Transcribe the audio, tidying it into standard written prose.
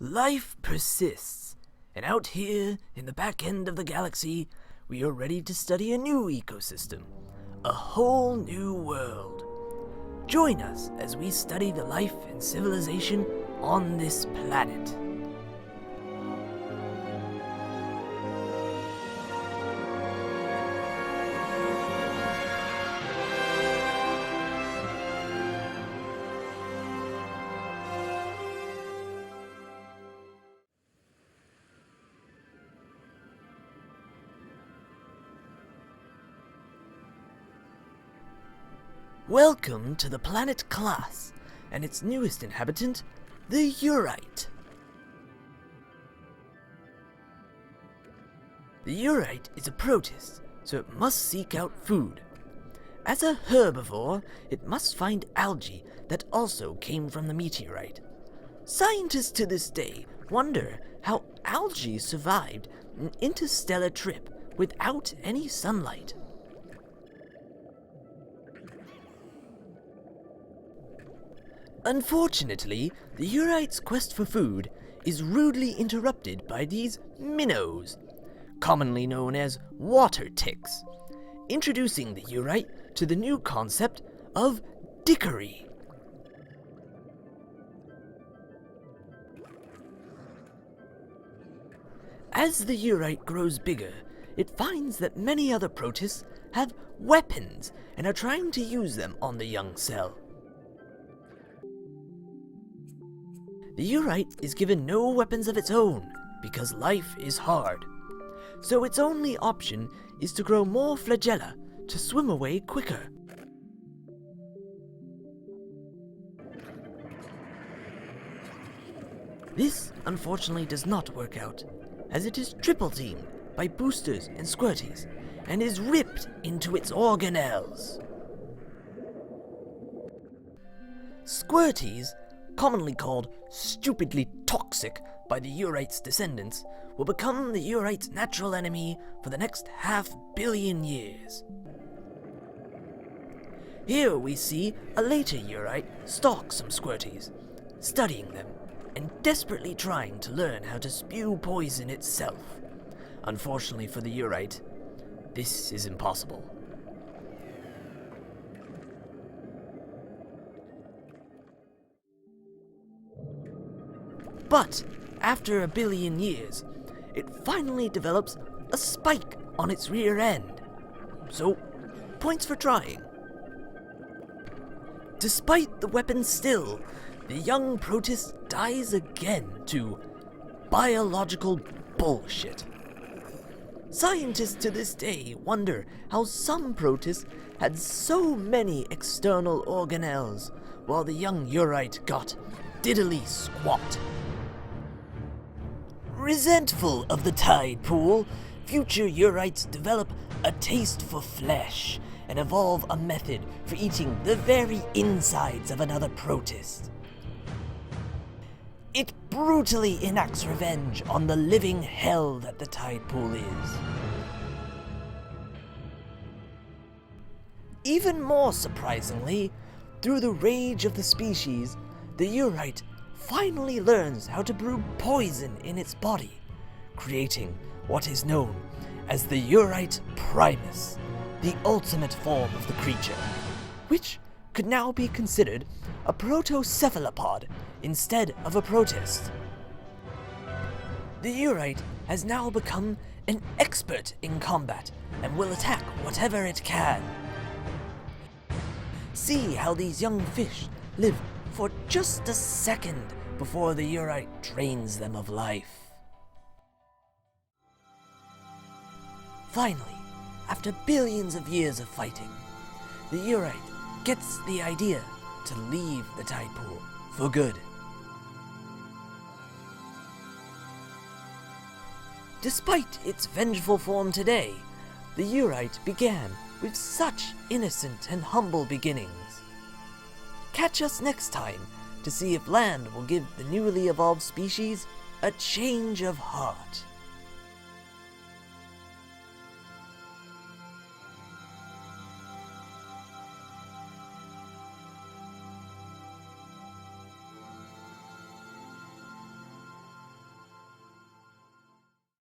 Life persists, and out here in the back end of the galaxy, we are ready to study a new ecosystem, a whole new world. Join us as we study the life and civilization on this planet. Welcome to the planet Klas, and its newest inhabitant, the Yurite. The Yurite is a protist, so it must seek out food. As a herbivore, it must find algae that also came from the meteorite. Scientists to this day wonder how algae survived an interstellar trip without any sunlight. Unfortunately, the Yurite's quest for food is rudely interrupted by these minnows, commonly known as water ticks, introducing the Yurite to the new concept of dickery. As the Yurite grows bigger, it finds that many other protists have weapons and are trying to use them on the young cell. The Yurite is given no weapons of its own because life is hard, so its only option is to grow more flagella to swim away quicker. This unfortunately does not work out, as it is triple-teamed by boosters and squirties and is ripped into its organelles. Squirties, commonly called stupidly toxic by the Yurite's descendants, will become the Yurite's natural enemy for the next 500 million years. Here we see a later Yurite stalk some squirties, studying them, and desperately trying to learn how to spew poison itself. Unfortunately for the Yurite, this is impossible. But after 1 billion years, it finally develops a spike on its rear end. So, points for trying. Despite the weapon still, the young protist dies again to biological bullshit. Scientists to this day wonder how some protists had so many external organelles, while the young Yurite got diddly squat. Resentful of the tide pool, future Yurites develop a taste for flesh and evolve a method for eating the very insides of another protist. It brutally enacts revenge on the living hell that the tide pool is. Even more surprisingly, through the rage of the species, the Yurite finally learns how to brew poison in its body, creating what is known as the Yurite Primus, the ultimate form of the creature, which could now be considered a protocephalopod instead of a protist. The Yurite has now become an expert in combat and will attack whatever it can. See how these young fish live for just a second before the Yurite drains them of life. Finally, after billions of years of fighting, the Yurite gets the idea to leave the tide pool for good. Despite its vengeful form today, the Yurite began with such innocent and humble beginnings. Catch us next time to see if land will give the newly evolved species a change of heart.